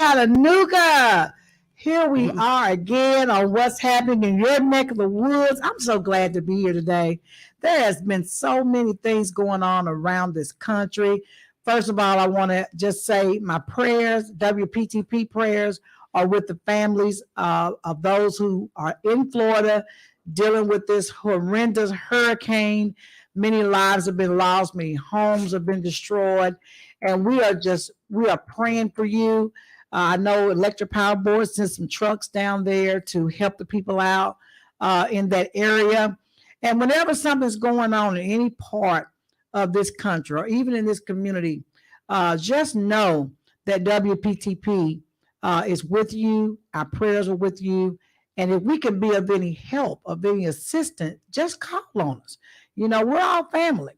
Chattanooga. Here we are again on what's happening in your neck of the woods. I'm so glad to be here today. There has been so many things going on around this country. First of all, I want to just say my prayers, WPTP prayers, are with the families of those who are in Florida dealing with this horrendous hurricane. Many lives have been lost, many homes have been destroyed, and we are praying for you. I know Electric Power Board sent some trucks down there to help the people out in that area. And whenever something's going on in any part of this country or even in this community, just know that WPTP is with you. Our prayers are with you. And if we can be of any help, of any assistance, just call on us. You know, we're all family.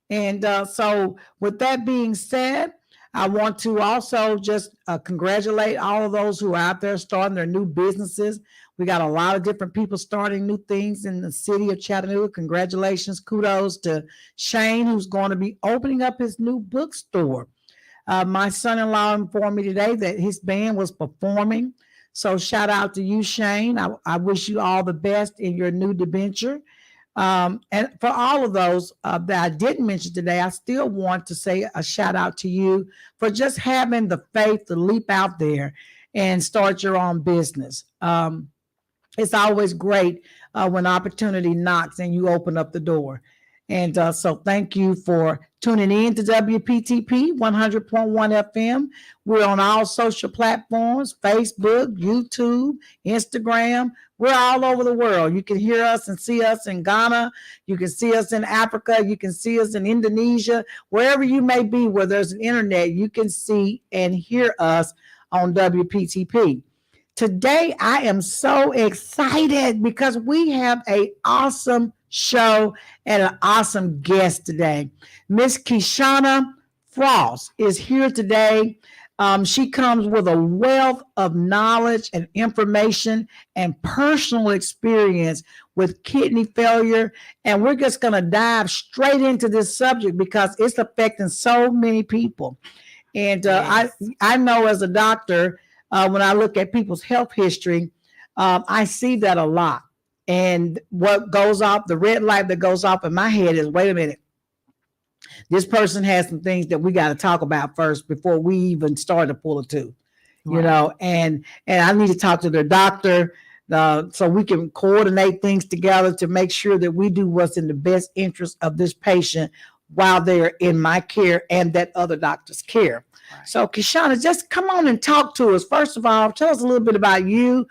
And so, with that being said, I want to also just congratulate all of those who are out there starting their new businesses. We got a lot of different people starting new things in the city of Chattanooga. Congratulations. Kudos to Shane, who's going to be opening up his new bookstore. My son-in-law informed me today that his band was performing. So shout out to you, Shane. I wish you all the best in your new debenture. And for all of those that I didn't mention today, I still want to say a shout out to you for just having the faith to leap out there and start your own business. It's always great when opportunity knocks and you open up the door. And so thank you for tuning in to WPTP 100.1 FM. We're on all social platforms, Facebook, YouTube, Instagram. We're all over the world. You can hear us and see us in Ghana. You can see us in Africa. You can see us in Indonesia. Wherever you may be where there's an internet, you can see and hear us on WPTP. Today, I am so excited because we have an awesome show and an awesome guest today. Miss Kishona Frost is here today. She comes with a wealth of knowledge and information and personal experience with kidney failure. And we're just going to dive straight into this subject because it's affecting so many people. And yes. I know as a doctor, when I look at people's health history, I see that a lot. And what goes off, the red light that goes off in my head is, wait a minute, this person has some things that we got to talk about first before we even start to pull a tooth, right. You know, and I need to talk to their doctor so we can coordinate things together to make sure that we do what's in the best interest of this patient while they're in my care and that other doctor's care. Right. So Kishona, just come on and talk to us. First of all, tell us a little bit about you,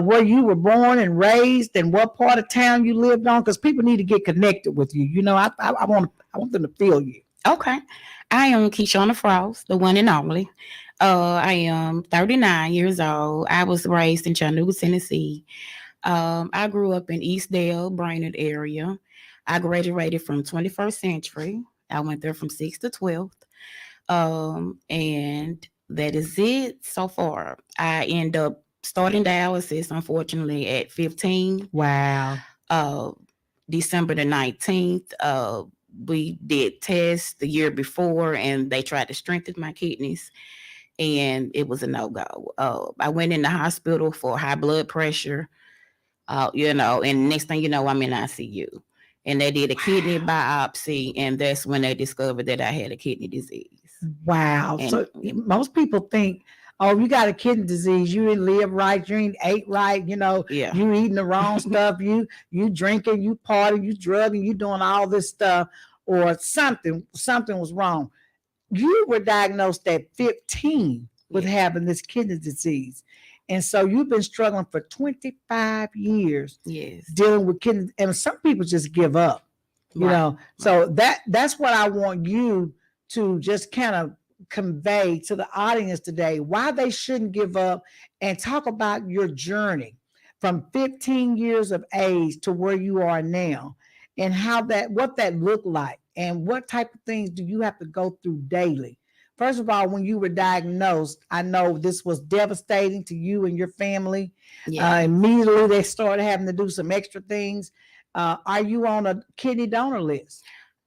where you were born and raised, and what part of town you lived on, because people need to get connected with you. You know, I want them to feel you. Okay. I am Kishona Frost, the one and only. I am 39 years old. I was raised in Chattanooga, Tennessee. I grew up in Eastdale, Brainerd area. I graduated from 21st Century. I went there from 6th to 12th. And that is it so far. I end up starting dialysis, unfortunately, at 15. Wow. December the 19th. We did tests the year before, and they tried to strengthen my kidneys, and it was a no-go. I went in the hospital for high blood pressure, and next thing you know, I'm in ICU. And they did a kidney biopsy, and that's when they discovered that I had a kidney disease. Wow. And so most people think, oh, you got a kidney disease, you didn't live right, you ain't ate right, you eating the wrong stuff, you drinking, you partying, you drugging, you doing all this stuff, or something was wrong. You were diagnosed at 15 with having this kidney disease. And so you've been struggling for 25 years dealing with kidney, and some people just give up, you know. So that's what I want you to just kind of convey to the audience today, why they shouldn't give up, and talk about your journey from 15 years of age to where you are now, and what that looked like, and what type of things do you have to go through daily. First of all, when you were diagnosed, I know this was devastating to you and your family. Immediately, they started having to do some extra things. Are you on a kidney donor list?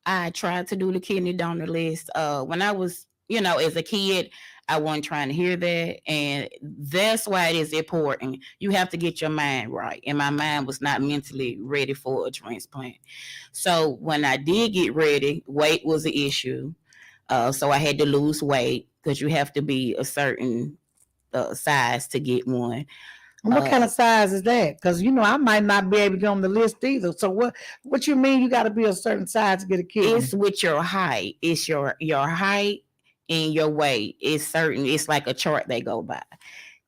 I tried to do the kidney donor list. When I was, as a kid, I wasn't trying to hear that. And that's why it is important. You have to get your mind right. And my mind was not mentally ready for a transplant. So when I did get ready, weight was an issue. So I had to lose weight because you have to be a certain size to get one. And what kind of size is that? Because I might not be able to get on the list either. So what you mean you got to be a certain size to get a kidney? It's with your height. It's your height and your weight. It's certain. It's like a chart they go by.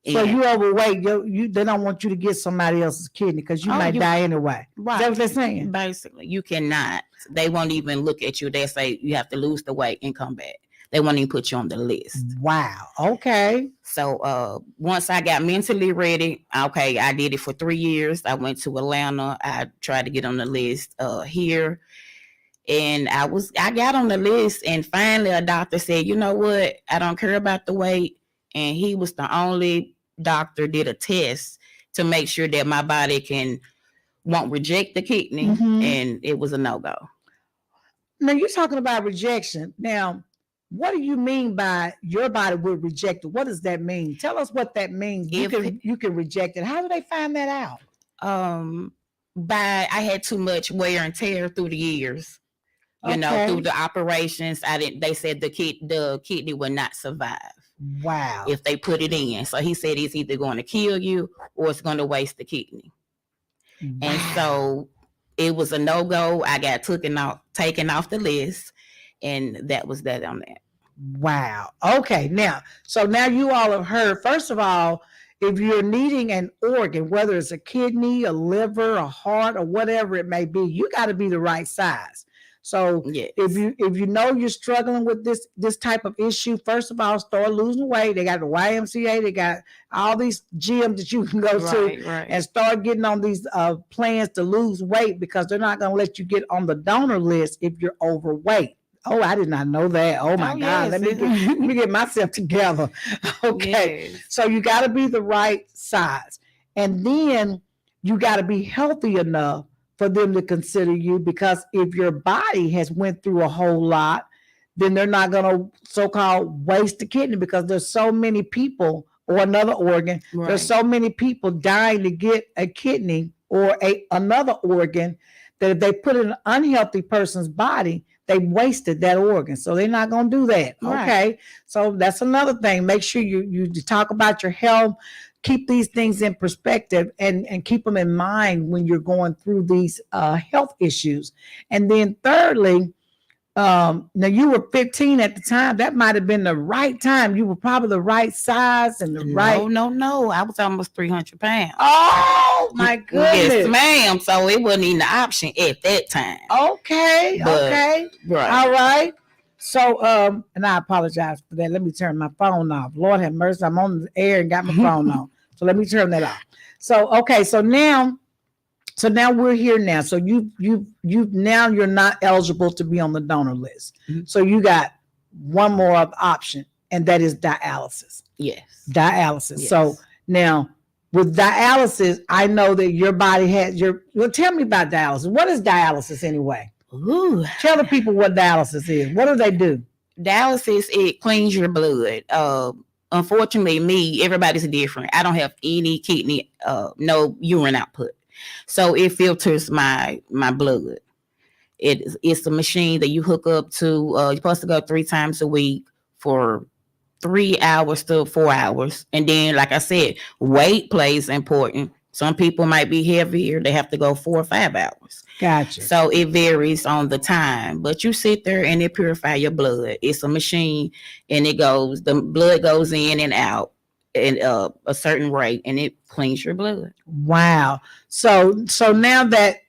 So you overweight, they don't want you to get somebody else's kidney because you might die anyway. Right. Is that what they're saying? Basically, you cannot. They won't even look at you. They say you have to lose the weight and come back. They won't even put you on the list. Wow. Okay. So once I got mentally ready, okay, I did it for 3 years. I went to Atlanta. I tried to get on the list here. And I got on the list, and finally a doctor said, you know what? I don't care about the weight. And he was the only doctor did a test to make sure that my body won't reject the kidney. And it was a no-go. Now you're talking about rejection. Now, what do you mean by your body will reject it? What does that mean? Tell us what that means. You can reject it. How do they find that out? I had too much wear and tear through the years. Through the operations. They said the kidney would not survive. Wow. If they put it in. So he said it's either going to kill you or it's going to waste the kidney. Wow. And so it was a no-go. I got taken off the list, and that was that on that. Wow. Okay. Now you all have heard, first of all, if you're needing an organ, whether it's a kidney, a liver, a heart, or whatever it may be, you got to be the right size. So yes. if you know you're struggling with this type of issue, first of all, start losing weight. They got the YMCA, they got all these gyms that you can go to and start getting on these plans to lose weight, because they're not going to let you get on the donor list if you're overweight. Oh, I did not know that. Oh my God. Yes. Let me get myself together. Okay. Yes. So you got to be the right size. And then you got to be healthy enough for them to consider you, because if your body has went through a whole lot, then they're not going to so-called waste the kidney, because there's so many people, or another organ. Right. There's so many people dying to get a kidney or another organ, that if they put it in an unhealthy person's body, they wasted that organ. So they're not going to do that. Right. Okay. So that's another thing. Make sure you talk about your health. Keep these things in perspective and keep them in mind when you're going through these health issues. And then thirdly, now you were 15 at the time. That might have been the right time. You were probably the right size and the right. No. I was almost 300 pounds. Oh my goodness. Yes, ma'am. So it wasn't even an option at that time. Okay. Okay. Right. All right. So, and I apologize for that. Let me turn my phone off. Lord have mercy. I'm on the air and got my phone on. So let me turn that off. So, okay. So now we're here now. So now you're not eligible to be on the donor list. Mm-hmm. So you got one more option, and that is dialysis. Yes. Dialysis. Yes. So now with dialysis, I know that your body has well, tell me about dialysis. What is dialysis anyway? Ooh. Tell the people what dialysis is. What do they do? Dialysis, it cleans your blood. Unfortunately, everybody's different. I don't have any kidney, no urine output. So it filters my blood. It's a machine that you hook up to. You're supposed to go 3 times a week for 3 hours to 4 hours. And then, like I said, weight plays important. Some people might be heavier. They have to go 4 or 5 hours. Gotcha. So it varies on the time, but you sit there and it purifies your blood. It's a machine, and the blood goes in and out at a certain rate, and it cleans your blood. Wow. So now that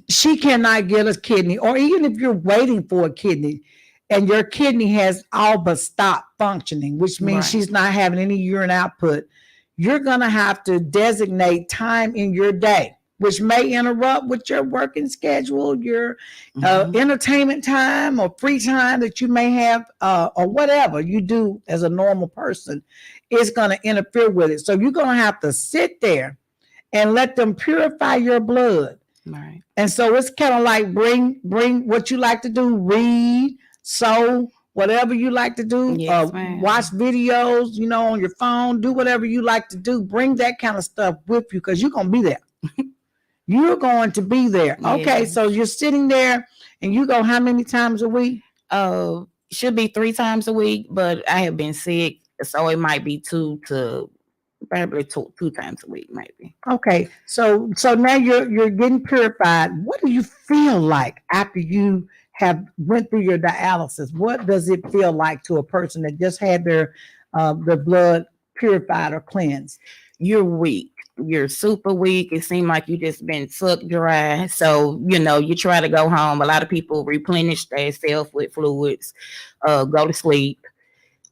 she cannot get a kidney, or even if you're waiting for a kidney and your kidney has all but stopped functioning, which means she's not having any urine output, you're going to have to designate time in your day, which may interrupt with your working schedule, your entertainment time or free time that you may have, or whatever you do as a normal person. Is going to interfere with it. So you're going to have to sit there and let them purify your blood. Right. And so it's kind of like bring what you like to do, read, sew, whatever you like to do. Yes, ma'am. Watch videos, on your phone. Do whatever you like to do. Bring that kind of stuff with you because you're gonna be there. You're going to be there. Okay, Yes. so you're sitting there and you go how many times a week? Should be 3 times a week, but I have been sick, so it might be probably two times a week, maybe. Okay, so now you're getting purified. What do you feel like after you have went through your dialysis? What does it feel like to a person that just had their blood purified or cleansed? You're weak. You're super weak. It seems like you just been sucked dry. So, you try to go home. A lot of people replenish themselves with fluids, go to sleep.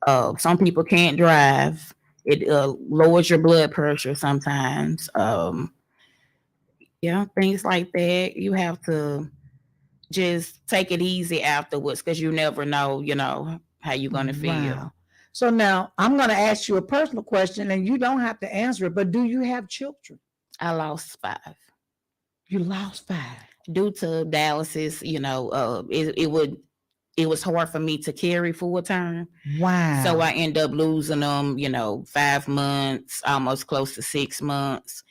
Some people can't drive. It lowers your blood pressure sometimes. Things like that. You have to just take it easy afterwards because you never know, how you're going to feel. Wow. So now I'm going to ask you a personal question and you don't have to answer it, but do you have children? I lost 5. You lost 5. Due to dialysis, it was hard for me to carry full term. Wow. So I end up losing them, 5 months, almost close to 6 months.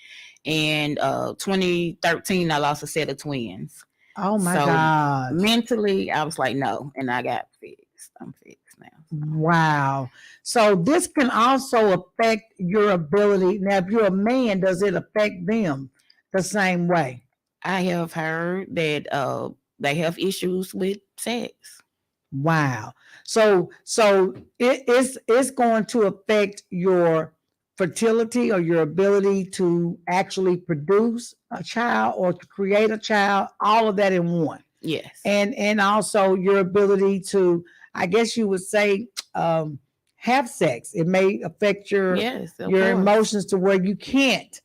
And 2013, I lost a set of twins. Oh my God. Mentally, I was like, no, and I got fixed. I'm fixed now. Wow. So this can also affect your ability. Now, if you're a man, does it affect them the same way? I have heard that they have issues with sex. Wow. So it's going to affect your fertility or your ability to actually produce a child or to create a child, all of that in one. Yes. And also your ability to, I guess you would say, have sex. It may affect your emotions to where you can't.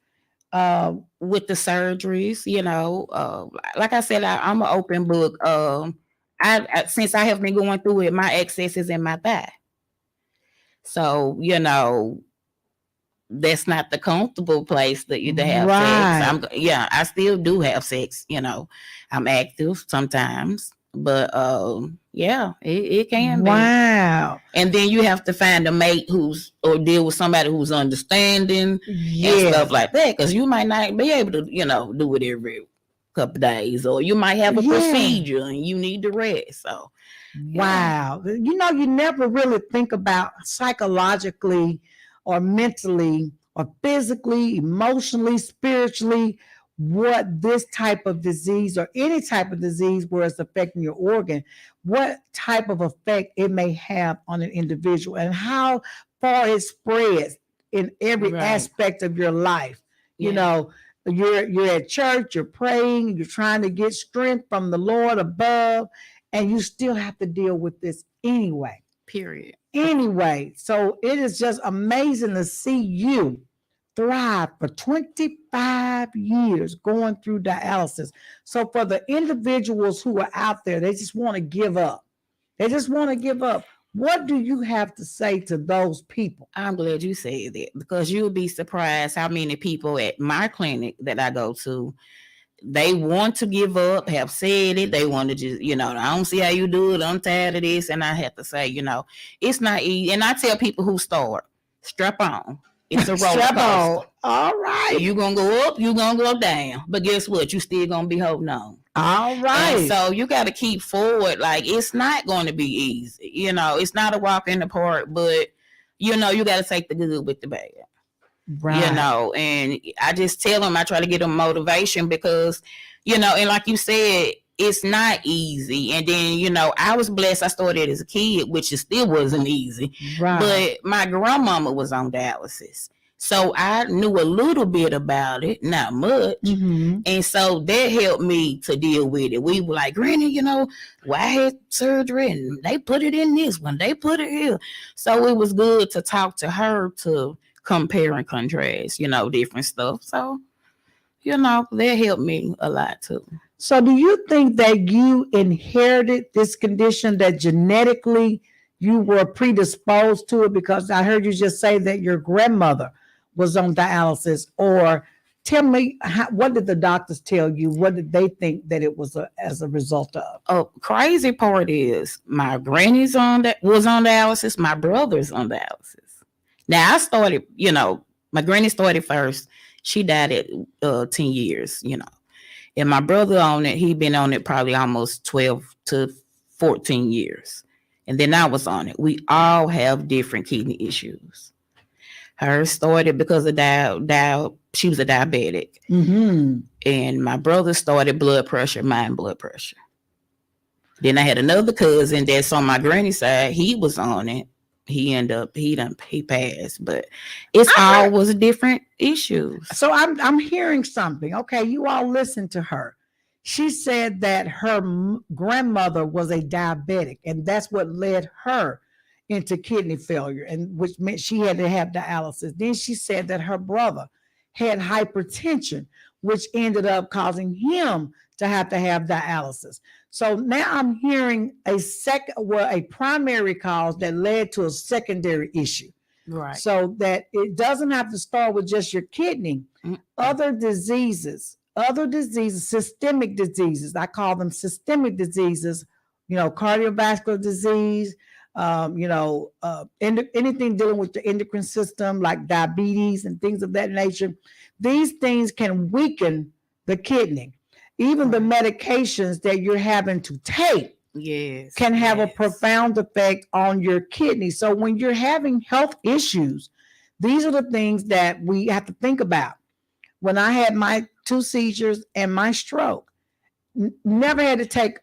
With the surgeries, like I said, I'm an open book. I since I have been going through it, my excess is in my thigh. So, that's not the comfortable place that you to have sex. I still do have sex, I'm active sometimes, but it can be. Wow. And then you have to find a mate or deal with somebody who's understanding and stuff like that, because you might not be able to, do it every couple of days, or you might have a procedure and you need to rest. So wow. You never really think about psychologically or mentally or physically, emotionally, spiritually, what this type of disease or any type of disease where it's affecting your organ, what type of effect it may have on an individual and how far it spreads in every aspect of your life. You're at church, you're praying, you're trying to get strength from the Lord above, and you still have to deal with this anyway. Period. Anyway, so it is just amazing to see you thrive for 25 years going through dialysis. So for the individuals who are out there, they just want to give up. What do you have to say to those people? I'm glad you said that, because you'll be surprised how many people at my clinic that I go to, they want to give up, have said it. They want to just, I don't see how you do it. I'm tired of this. And I have to say, it's not easy. And I tell people who start, strap on. It's a roller coaster. All right. You're going to go up, you're going to go down. But guess what? You still going to be holding on. All right. And so you got to keep forward. Like, it's not going to be easy. It's not a walk in the park, but, you got to take the good with the bad. Right. And I just tell them, I try to get them motivation because, and like you said, it's not easy. And then, I was blessed. I started as a kid, which still wasn't easy. Right. But my grandmama was on dialysis. So I knew a little bit about it, not much. Mm-hmm. And so that helped me to deal with it. We were like, Granny, well, I had surgery and they put it in this one. They put it here. So it was good to talk to her to compare and contrast, different stuff. So, that helped me a lot too. So do you think that you inherited this condition, that genetically you were predisposed to it? Because I heard you just say that your grandmother was on dialysis, or Tell me, what did the doctors tell you? What did they think that it was as a result of? Crazy part is my granny's was on dialysis. My brother's on dialysis. Now I started, my granny started first. She died at 10 years, and my brother on it. He been on it probably almost 12 to 14 years, and then I was on it. We all have different kidney issues. Hers started because of she was a diabetic, and my brother started blood pressure, mine blood pressure. Then I had another cousin that's on my granny side. He was on it. He passed, but it's always different issues. So I'm hearing something. Okay, you all listen to her. She said that her grandmother was a diabetic, and that's what led her into kidney failure, and which meant she had to have dialysis. Then she said that her brother had hypertension, which ended up causing him to have dialysis. So now I'm hearing a primary cause that led to a secondary issue. Right. So that it doesn't have to start with just your kidney. Other diseases, systemic diseases. I call them systemic diseases. Cardiovascular disease. Anything dealing with the endocrine system, like diabetes and things of that nature. These things can weaken the kidney. Even the medications that you're having to take can have a profound effect on your kidney. So when you're having health issues, these are the things that we have to think about. When I had my 2 seizures and my stroke, never had to take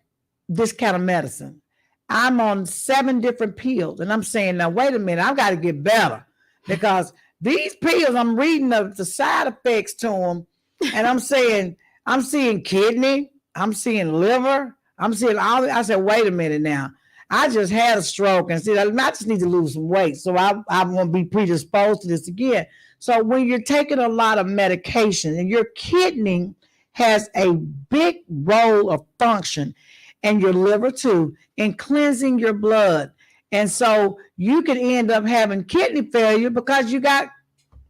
this kind of medicine. I'm on 7 different pills, and I'm saying, now wait a minute, I've got to get better, because these pills, I'm reading the side effects to them, and I'm saying, I'm seeing kidney, I'm seeing liver, I'm seeing all. I said, wait a minute now. I just had a stroke, and I just need to lose some weight, so I'm going to be predisposed to this again. So when you're taking a lot of medication, and your kidney has a big role of function, and your liver too, in cleansing your blood. And so you can end up having kidney failure because you got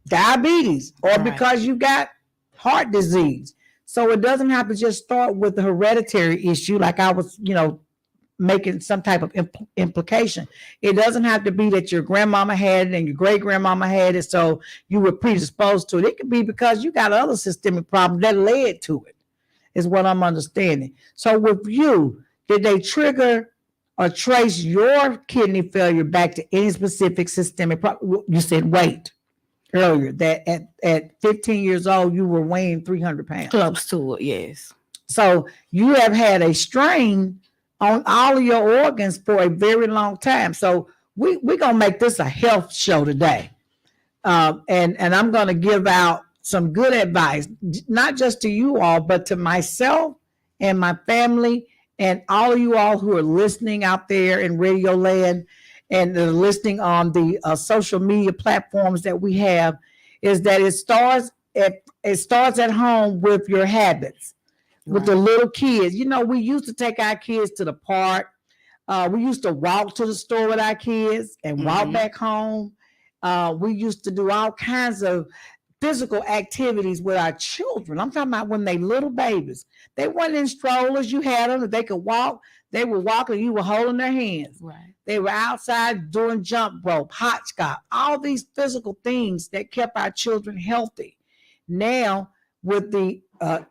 diabetes, or because you got heart disease. So it doesn't have to just start with the hereditary issue, like I was, making some type of implication. It doesn't have to be that your grandmama had it and your great grandmama had it, so you were predisposed to it. It could be because you got other systemic problems that led to it, is what I'm understanding. So with you, did they trigger or trace your kidney failure back to any specific systemic problem? You said weight earlier, that at 15 years old, you were weighing 300 pounds. Close to it, yes. So you have had a strain on all of your organs for a very long time. So we're going to make this a health show today. And I'm going to give out some good advice, not just to you all, but to myself and my family and all of you all who are listening out there in Radio Land and listening on the social media platforms that we have, is that it starts at home with your habits, with the little kids. We used to take our kids to the park. We used to walk to the store with our kids and walk back home. We used to do all kinds of physical activities with our children. I'm talking about when they little babies. They weren't in strollers. You had them. If they could walk, they were walking. You were holding their hands. Right. They were outside doing jump rope, hopscotch, all these physical things that kept our children healthy. Now, with the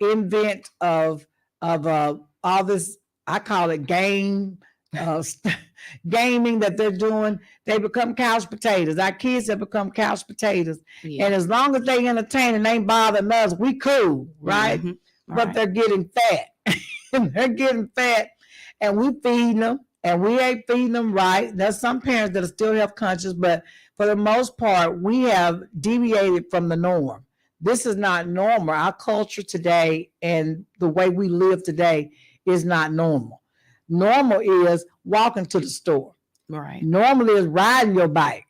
invent of all this, I call it gaming that they're doing, they become couch potatoes. Our kids have become couch potatoes. Yeah. And as long as they entertain and ain't bothering us, we cool, right? Mm-hmm. But they're getting fat. And we feeding them, and we ain't feeding them right. There's some parents that are still health conscious, but for the most part, we have deviated from the norm. This is not normal. Our culture today and the way we live today is not normal. Normal is walking to the store. Right. Normal is riding your bike.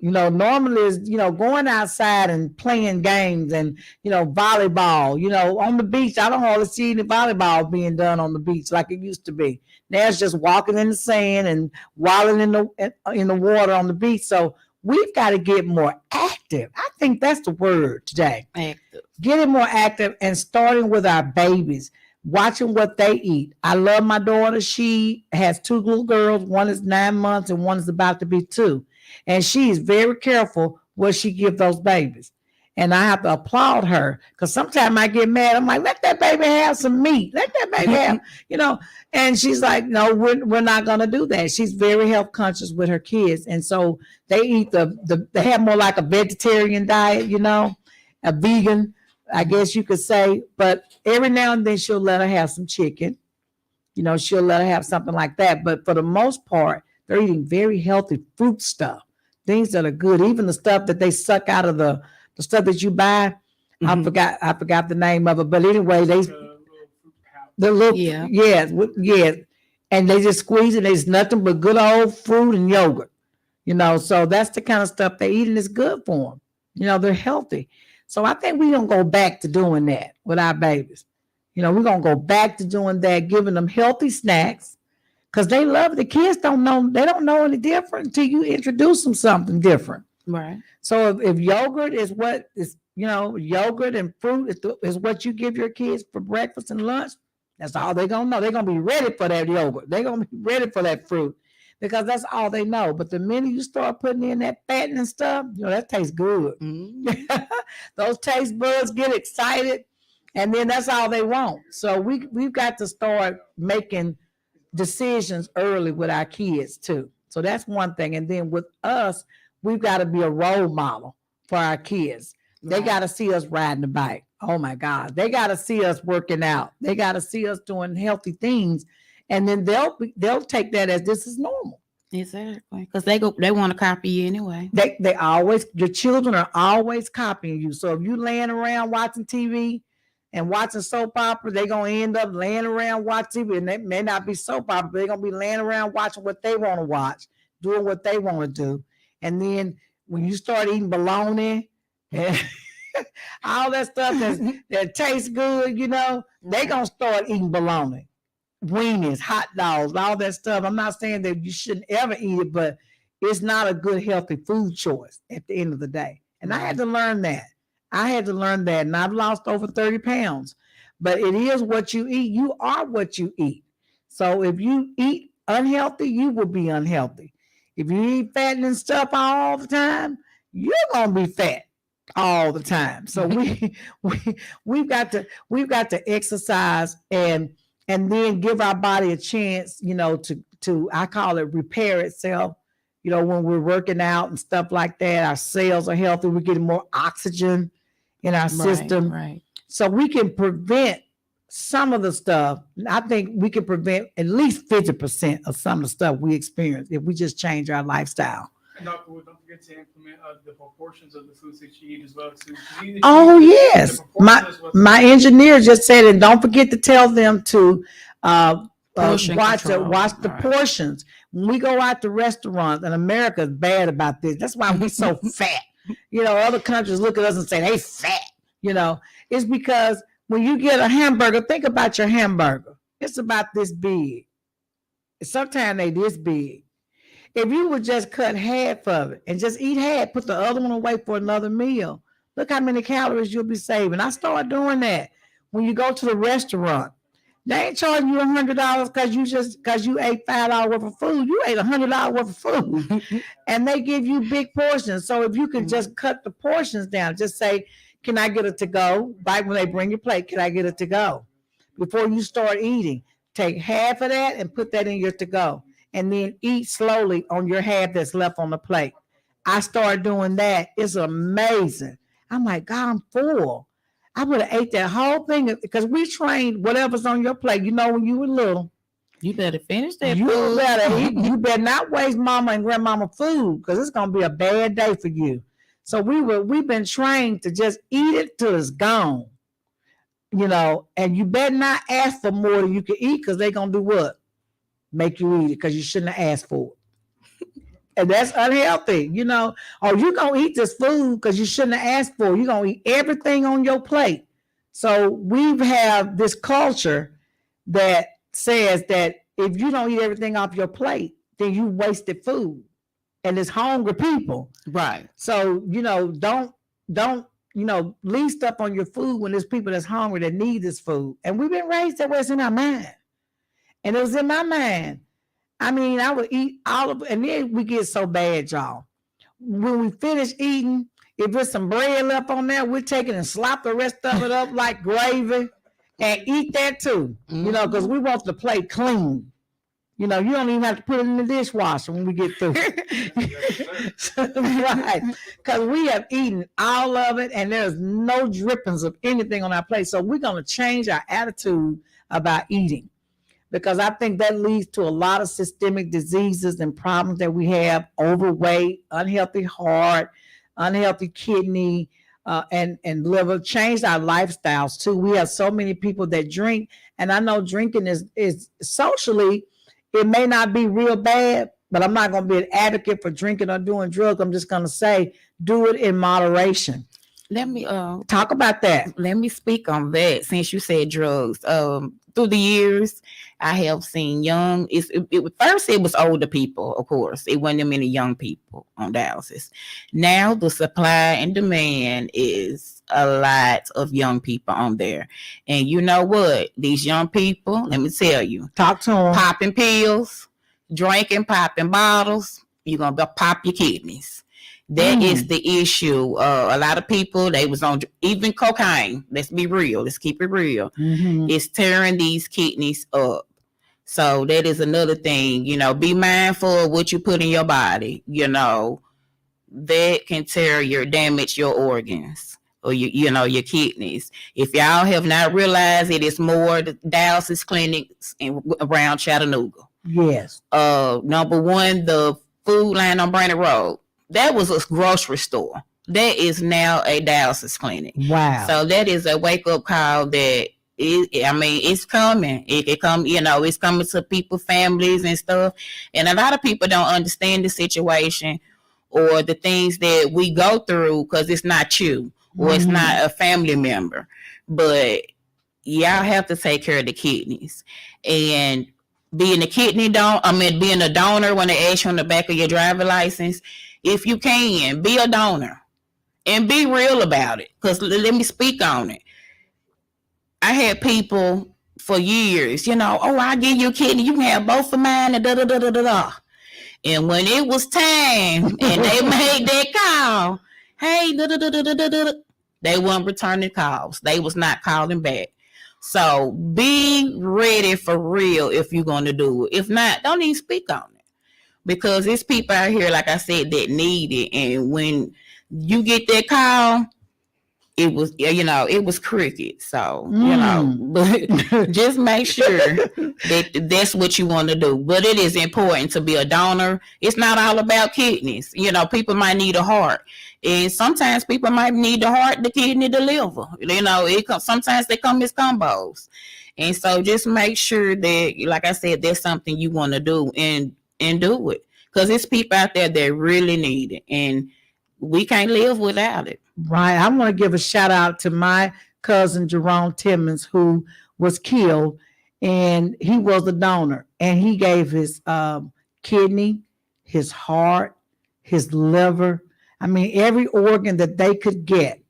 Normal is, going outside and playing games and, volleyball. On the beach, I don't hardly see any volleyball being done on the beach like it used to be. Now it's just walking in the sand and wallowing in the water on the beach. So we've got to get more active. active. I think that's the word today. Active. Getting more active and starting with our babies, watching what they eat. I love my daughter. She has two little girls. One is 9 months and one is about to be 2. And she is very careful what she gives those babies. And I have to applaud her because sometimes I get mad. I'm like, let that baby have some meat. Let that baby have, you know. And she's like, no, we're not going to do that. She's very health conscious with her kids. And so they eat they have more like a vegetarian diet, you know, a vegan, I guess you could say. But every now and then she'll let her have some chicken. You know, she'll let her have something like that. But for the most part, they're eating very healthy fruit stuff, things that are good. Even the stuff that they suck out of the stuff that you buy. Mhm. I forgot the name of it. But anyway, the little yeah, and they just squeeze it. There's nothing but good old fruit and yogurt. You know, so that's the kind of stuff they eat, and it's good for them. You know, they're healthy. So I think we're gonna go back to doing that with our babies. You know, we're gonna go back to doing that, giving them healthy snacks because they love it. The kids don't know any different until you introduce them something different. Right. So if yogurt is what is, you know, yogurt and fruit is what you give your kids for breakfast and lunch, that's all they're gonna know. They're gonna be ready for that yogurt. They're gonna be ready for that fruit because that's all they know. But the minute you start putting in that fattening stuff, you know, that tastes good. Mhm. Those taste buds get excited, and then that's all they want. So we've got to start making decisions early with our kids too. So that's one thing. And then with us, we've got to be a role model for our kids. They Right. got to see us riding the bike. Oh my God. They got to see us working out. They got to see us doing healthy things. And then they'll take that as this is normal. Exactly. Because they want to copy you anyway. They always, your children are always copying you. So if you laying around watching TV and watching soap opera, they're gonna end up laying around watching TV, and they may not be soap opera, but they're gonna be laying around watching what they want to watch, doing what they want to do. And then when you start eating bologna and all that stuff that tastes good, you know, they gonna start eating bologna, weenies, hot dogs, all that stuff. I'm not saying that you shouldn't ever eat it, but it's not a good, healthy food choice at the end of the day. And I had to learn that. And I've lost over 30 pounds. But it is what you eat. You are what you eat. So if you eat unhealthy, you will be unhealthy. If you eat fattening stuff all the time, you're gonna be fat all the time. So we've got to exercise and then give our body a chance, you know, to I call it repair itself. You know, when we're working out and stuff like that, our cells are healthy. We're getting more oxygen in our system. Right. So we can prevent some of the stuff. I think we can prevent at least 50% of some of the stuff we experience if we just change our lifestyle. And don't forget to implement the proportions of the foods that you eat as well too. Oh yes, my engineer just said, and don't forget to tell them to watch the portions. When we go out to restaurants, and America is bad about this. That's why we're so fat. You know, other countries look at us and say they fat. You know, it's because when you get a hamburger, think about your hamburger. It's about this big. Sometimes they this big. If you would just cut half of it and just eat half, put the other one away for another meal, look how many calories you'll be saving. I started doing that when you go to the restaurant. They ain't charging you $100 because you ate $5 worth of food. You ate $100 worth of food, and they give you big portions. So if you can just cut the portions down, just say, "Can I get it to go?" Right when they bring your plate, "Can I get it to go?" Before you start eating, take half of that and put that in your to go, and then eat slowly on your half that's left on the plate. I started doing that. It's amazing. I'm like, God, I'm full. I would have ate that whole thing because we trained whatever's on your plate. You know, when you were little, you better finish that. You better eat. You better not waste mama and grandmama food because it's gonna be a bad day for you. So we've been trained to just eat it till it's gone. You know, and you better not ask for more than you can eat because they're gonna do what? Make you eat it because you shouldn't have asked for it. And that's unhealthy, you know. Or you're gonna eat this food because you shouldn't have asked for it. You're gonna eat everything on your plate. So we have this culture that says that if you don't eat everything off your plate, then you wasted food. and it's hungry people. Right. So, don't, least up on your food when there's people that's hungry that need this food. And we've been raised that way. It's in our mind. And it was in my mind. I mean, I would eat all of it. And then we get so bad, y'all. When we finish eating, if there's some bread left on there, we'll take it and slop the rest of it up like gravy and eat that too. Because we want the plate clean. You don't even have to put it in the dishwasher when we get through. Right. Because we have eaten all of it and there's no drippings of anything on our plate. So we're going to change our attitude about eating, because I think that leads to a lot of systemic diseases and problems that we have: overweight, unhealthy heart, unhealthy kidney, and liver. Changed our lifestyles too. We have so many people that drink, and I know drinking is socially, it may not be real bad, but I'm not going to be an advocate for drinking or doing drugs. I'm just going to say, do it in moderation. Let me talk about that. Let me speak on that, since you said drugs. Through the years, I have seen first it was older people, of course. It wasn't many young people on dialysis. Now the supply and demand is a lot of young people on there. And you know what? These young people, let me tell you, talk to them, popping pills, drinking, popping bottles, you're going to pop your kidneys. That is the issue. A lot of people, they was on even cocaine. Let's be real. Let's keep it real. It's tearing these kidneys up. So that is another thing. Be mindful of what you put in your body. That can damage your organs or your kidneys. If y'all have not realized, it is more dialysis clinics around Chattanooga. Yes. Number one, the food line on Brandon Road. That was a grocery store. That is now a dialysis clinic. Wow. So that is a wake-up call that it's coming. It come, it's coming to people, families and stuff. And a lot of people don't understand the situation or the things that we go through, because it's not you or it's not a family member. But y'all have to take care of the kidneys. And being a donor, when they ask you on the back of your driver's license, if you can, be a donor and be real about it. Because let me speak on it. I had people for years, I give you a kidney, you can have both of mine, and da-da-da-da-da-da. And when it was time and they made that call, hey, da-da-da-da-da-da, they weren't returning calls. They was not calling back. So be ready for real if you're going to do it. If not, don't even speak on it. Because there's people out here, like I said, that need it. And when you get that call, it was cricket. So, but just make sure that's what you want to do. But it is important to be a donor. It's not all about kidneys. People might need a heart. And sometimes people might need the heart, the kidney, the liver. Sometimes they come as combos. And so just make sure that, like I said, that's something you want to do and do it, because it's people out there that really need it, and we can't live without it. Right. I want to give a shout out to my cousin Jerome Timmons, who was killed, and he was a donor, and he gave his kidney, his heart, his liver. I mean, every organ that they could get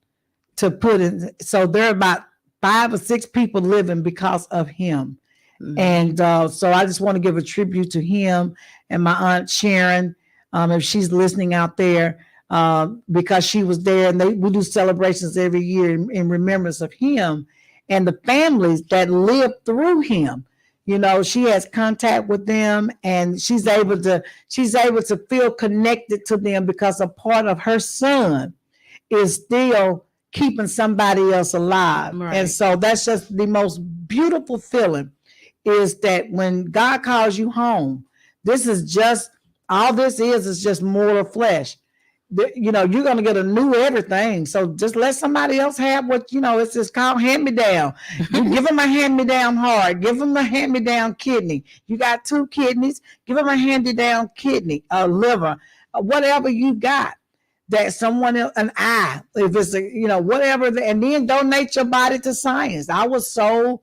to put in. So there are about 5 or 6 people living because of him. And so I just want to give a tribute to him and my Aunt Sharon, if she's listening out there, because she was there, and we do celebrations every year in remembrance of him and the families that lived through him. She has contact with them, and she's able to feel connected to them, because a part of her son is still keeping somebody else alive. Right. And so that's just the most beautiful feeling, is that when God calls you home, this is just mortal flesh. You're going to get a new everything. So just let somebody else have what, it's just called hand-me-down. You give them a hand-me-down heart. Give them a hand-me-down kidney. You got 2 kidneys. Give them a hand-me-down kidney, a liver, whatever you got. That someone else, an eye, if it's whatever, and then donate your body to science. I was so,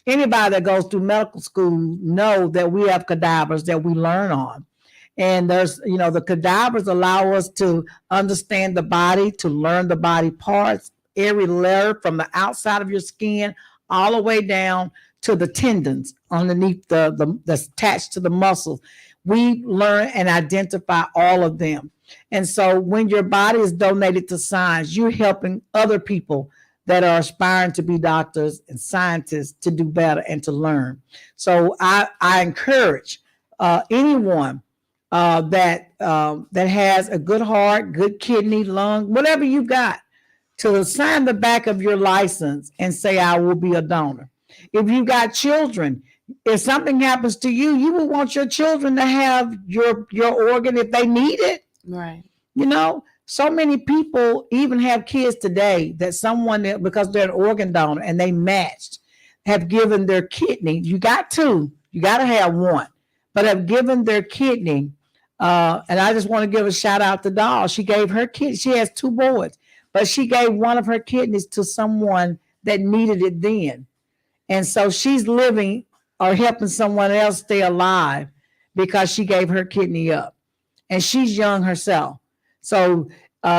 anybody that goes through medical school know that we have cadavers that we learn on. And there's, the cadavers allow us to understand the body, to learn the body parts, every layer from the outside of your skin all the way down to the tendons underneath that's attached to the muscles. We learn and identify all of them. And so when your body is donated to science, you're helping other people that are aspiring to be doctors and scientists to do better and to learn. So I encourage anyone that has a good heart, good kidney, lung, whatever you got, to sign the back of your license and say, I will be a donor. If you got children, if something happens to you, you will want your children to have your organ if they need it. Right. So many people even have kids today that because they're an organ donor and they matched, have given their kidney. You got two, you got to have one, but have given their kidney. And I just want to give a shout out to Doll. She gave her kidney. She has two boys, but she gave one of her kidneys to someone that needed it then. And so she's living or helping someone else stay alive because she gave her kidney up. And she's young herself. So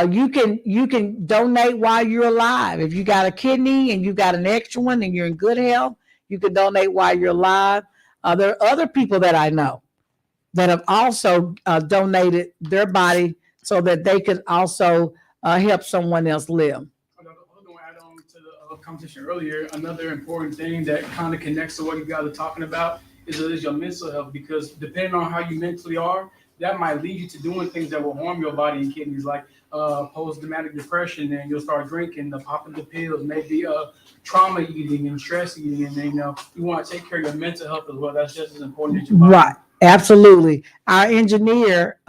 you can donate while you're alive. If you got a kidney and you got an extra one and you're in good health, you can donate while you're alive. There are other people that I know that have also donated their body so that they could also help someone else live. I'm going to add on to the conversation earlier. Another important thing that kind of connects to what you guys are talking about is your mental health, because depending on how you mentally are, that might lead you to doing things that will harm your body and kidneys, like post-traumatic depression, and you'll start drinking, popping the pills, maybe trauma eating and stress eating, and then you want to take care of your mental health as well. That's just as important as your body. Right, absolutely. Our engineer,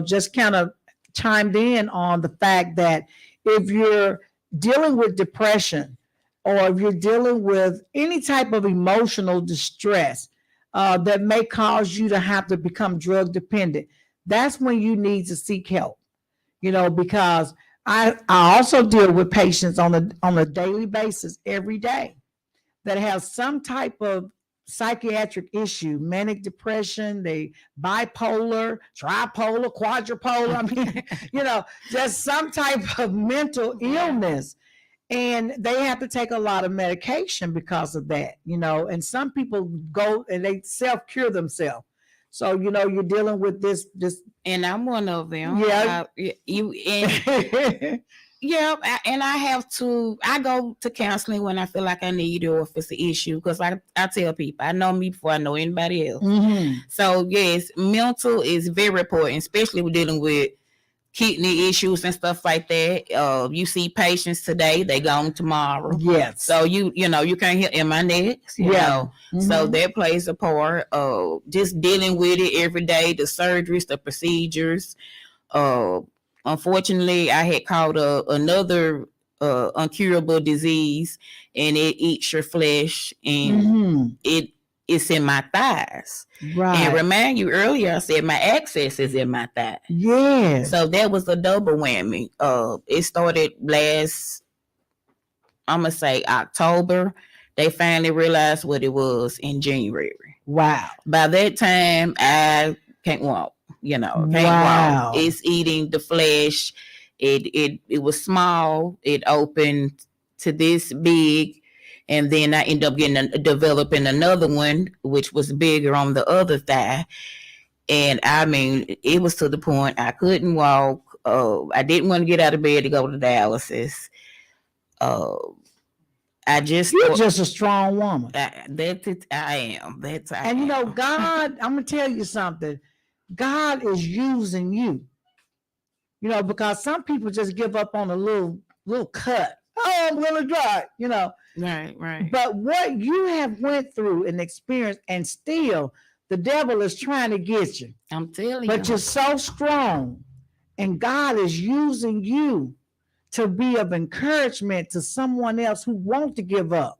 just kind of chimed in on the fact that if you're dealing with depression or if you're dealing with any type of emotional distress, that may cause you to have to become drug dependent, that's when you need to seek help. Because I also deal with patients on a daily basis every day that have some type of psychiatric issue, manic depression, they bipolar, tripolar, quadrupolar. I mean, just some type of mental illness. And they have to take a lot of medication because of that, and some people go and they self-cure themselves. So, you're dealing with this. And I'm one of them. Yeah. And I go to counseling when I feel like I need it or if it's an issue, because I tell people, I know me before I know anybody else. Mm-hmm. So yes, mental is very important, especially with dealing with kidney issues and stuff like that. You see patients today, they gone tomorrow. Yes. So you can't hear, am I next? You know? Mm-hmm. So that plays a part of just dealing with it every day, the surgeries, the procedures. Unfortunately, I had caught another uncurable disease, and it eats your flesh, and it's in my thighs. Right. And remind you earlier, I said my access is in my thigh. Yeah. So that was a double whammy. It started last, I'm going to say October. They finally realized what it was in January. Wow. By that time, I can't walk, can't walk. It's eating the flesh. It was small. It opened to this big. And then I ended up developing another one, which was bigger on the other thigh. And I mean, it was to the point I couldn't walk. I didn't want to get out of bed to go to dialysis. You're just a strong woman. That's it. I am. God, I'm gonna tell you something. God is using you. Because some people just give up on a little cut. Oh, I'm gonna die. Right. But what you have went through and experienced, and still the devil is trying to get you. I'm telling you. But you're so strong, and God is using you to be of encouragement to someone else who wants to give up.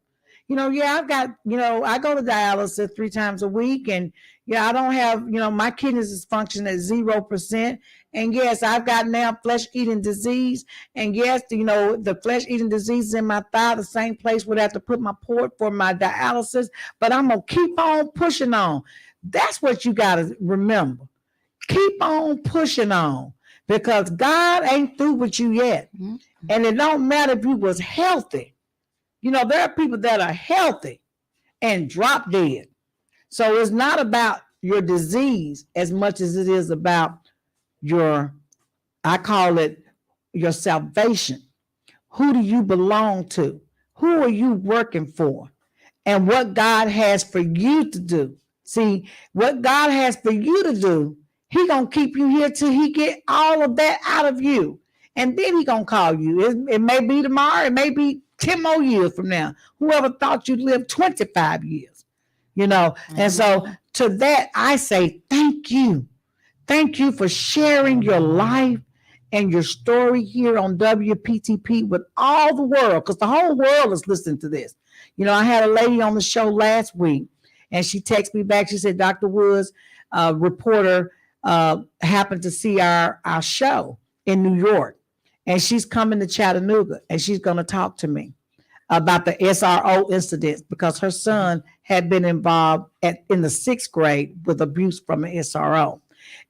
I've got, I go to dialysis 3 times a week, and I don't have, my kidneys is functioning at 0%. And yes, I've got now flesh-eating disease. And yes, the flesh-eating disease is in my thigh, the same place where I have to put my port for my dialysis. But I'm going to keep on pushing on. That's what you got to remember. Keep on pushing on because God ain't through with you yet. Mm-hmm. And it don't matter if you was healthy. You know, there are people that are healthy and drop dead. So it's not about your disease as much as it is about your, I call it your salvation. Who do you belong to? Who are you working for? And what God has for you to do. See, what God has for you to do, he gonna keep you here till he get all of that out of you. And then he gonna call you. It may be tomorrow, it may be 10 more years from now. Whoever thought you'd live 25 years, you know. And so to that, I say thank you. Thank you for sharing your life and your story here on WPTP with all the world, because the whole world is listening to this. You know, I had a lady on the show last week, and she texted me back. She said, Dr. Woods, reporter, happened to see our show in New York, and she's coming to Chattanooga, and she's going to talk to me about the SRO incident because her son had been involved in the 6th grade with abuse from an SRO.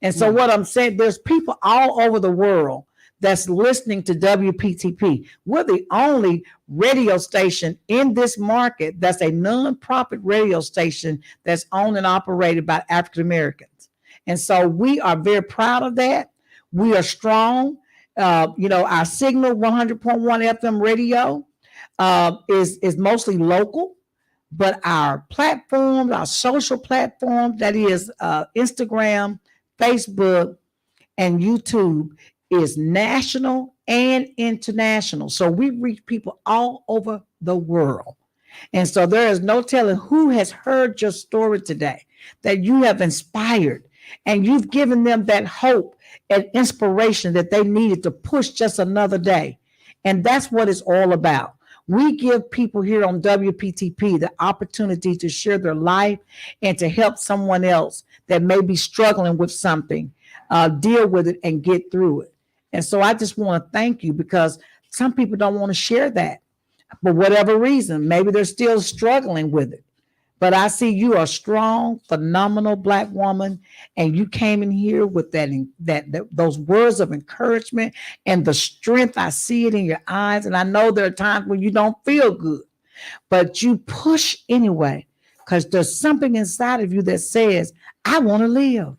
And so what I'm saying, there's people all over the world that's listening to WPTP. We're the only radio station in this market that's a nonprofit radio station that's owned and operated by African Americans. And so we are very proud of that. We are strong. You know, our signal 100.1 FM radio is mostly local, but our platforms, our social platforms, that is Instagram, Facebook, and YouTube, is national and international. So we reach people all over the world. And so there is no telling who has heard your story today that you have inspired, and you've given them that hope and inspiration that they needed to push just another day. And that's what it's all about. We give people here on WPTP the opportunity to share their life and to help someone else that may be struggling with something, deal with it and get through it. And so I just want to thank you, because some people don't want to share that for whatever reason. Maybe they're still struggling with it. But I see you are a strong, phenomenal Black woman, and you came in here with those words of encouragement and the strength. I see it in your eyes, and I know there are times when you don't feel good, but you push anyway, because there's something inside of you that says, I want to live,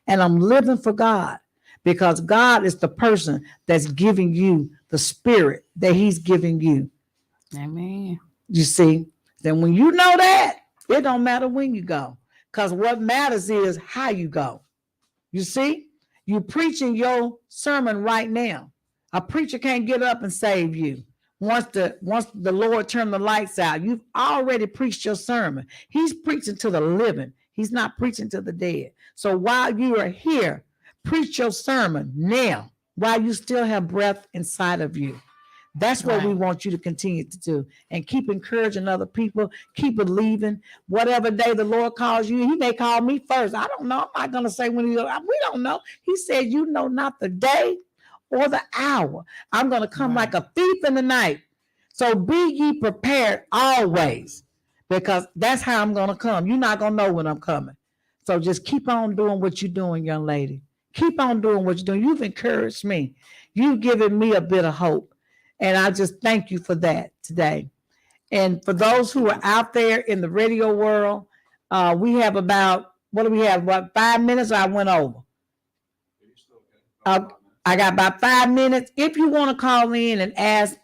and I'm living for God, because God is the person that's giving you the spirit that he's giving you. Amen. You see, then when you know that, it don't matter when you go, because what matters is how you go. You see, you preaching your sermon right now. A preacher can't get up and save you. Once the Lord turned the lights out, you've already preached your sermon. He's preaching to the living. He's not preaching to the dead. So while you are here, preach your sermon now, while you still have breath inside of you. That's what we want you to continue to do, and keep encouraging other people. Keep believing. Whatever day the Lord calls you, he may call me first. I don't know. I'm not going to say when we don't know. He said, you know not the day or the hour. I'm going to come like a thief in the night. So be ye prepared always, because that's how I'm going to come. You're not going to know when I'm coming. So just keep on doing what you're doing, young lady. Keep on doing what you're doing. You've encouraged me. You've given me a bit of hope. And I just thank you for that today. And for those who are out there in the radio world, we have about, what do we have? What, 5 minutes? I went over. I got about 5 minutes. If you want to call in and ask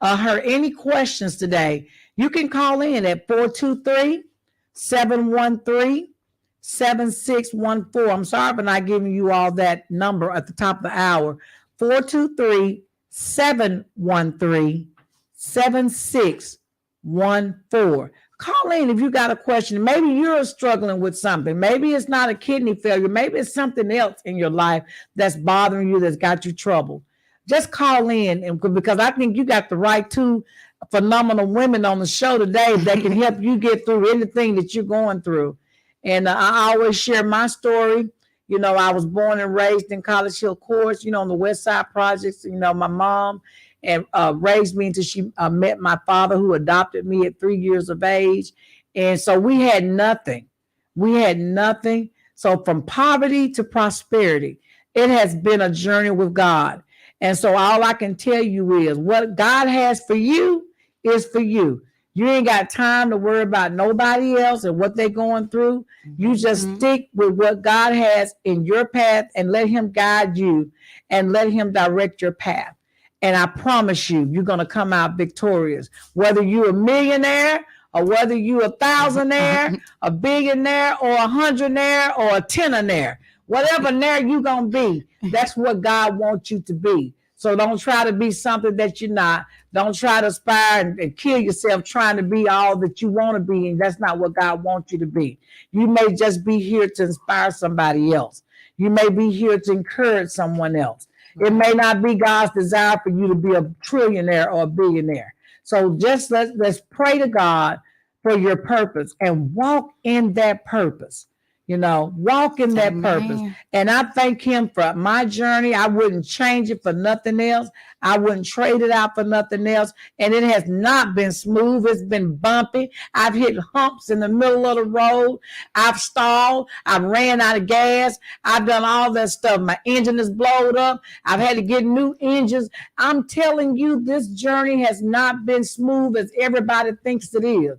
her any questions today, you can call in at 423-713-7614. I'm sorry for not giving you all that number at the top of the hour. 423-713-7614. Call in if you got a question. Maybe you're struggling with something. Maybe it's not a kidney failure. Maybe it's something else in your life that's bothering you, that's got you troubled. Just call in, and because I think you got the right two phenomenal women on the show today that can help you get through anything that you're going through. And I always share my story. You know, I was born and raised in College Hill Courts, you know, on the West Side Projects. You know, my mom and raised me until she met my father, who adopted me at 3 years of age. And so we had nothing. We had nothing. So from poverty to prosperity, it has been a journey with God. And so all I can tell you is what God has for you is for you. You ain't got time to worry about nobody else and what they're going through. You just stick with what God has in your path and let him guide you and let him direct your path. And I promise you, you're going to come out victorious. Whether you're a millionaire or whether you're a thousandaire, a billionaire or a hundredaire or a tennaire, whatever nair you're going to be, that's what God wants you to be. So don't try to be something that you're not. Don't try to aspire and kill yourself trying to be all that you want to be. And that's not what God wants you to be. You may just be here to inspire somebody else. You may be here to encourage someone else. It may not be God's desire for you to be a trillionaire or a billionaire. So just let's pray to God for your purpose and walk in that purpose. Walk in that purpose. And I thank him for my journey. I wouldn't change it for nothing else. I wouldn't trade it out for nothing else. And it has not been smooth. It's been bumpy. I've hit humps in the middle of the road. I've stalled. I've ran out of gas. I've done all that stuff. My engine is blowed up. I've had to get new engines. I'm telling you, this journey has not been smooth as everybody thinks it is.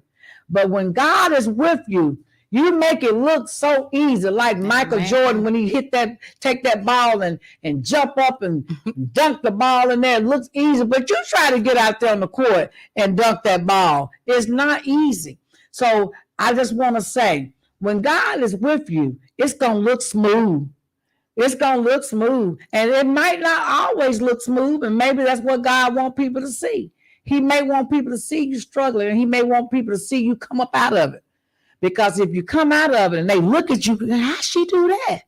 But when God is with you, you make it look so easy, like Michael Jordan when he take that ball and jump up and dunk the ball in there. It looks easy, but you try to get out there on the court and dunk that ball. It's not easy. So I just want to say, when God is with you, it's going to look smooth. It's going to look smooth. And it might not always look smooth, and maybe that's what God wants people to see. He may want people to see you struggling, and he may want people to see you come up out of it. Because if you come out of it and they look at you, how'd she do that?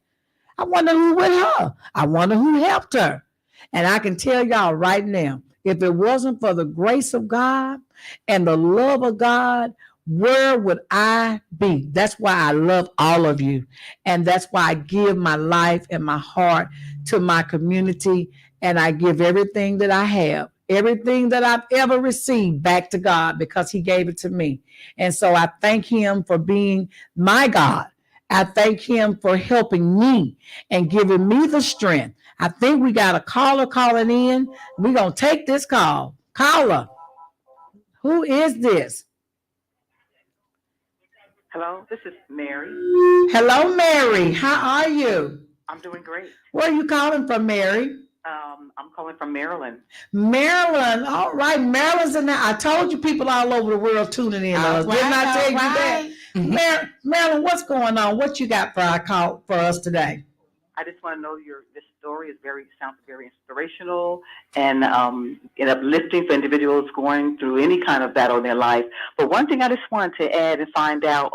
I wonder who with her. I wonder who helped her. And I can tell y'all right now, if it wasn't for the grace of God and the love of God, where would I be? That's why I love all of you. And that's why I give my life and my heart to my community. And I give everything that I have, everything that I've ever received back to God because he gave it to me. And so I thank him for being my God. I thank him for helping me and giving me the strength. I think we got a caller calling in. We're going to take this call. Caller, who is this? Hello, this is Mary. Hello, Mary. How are you? I'm doing great. Where are you calling from, Mary? I'm calling from Maryland. Maryland. All right. Maryland's in there. I told you people all over the world tuning in. Didn't I tell you that? Maryland, what's going on? What you got for our call for us today? I just want to know this story sounds very inspirational and uplifting for individuals going through any kind of battle in their life. But one thing I just wanted to add and find out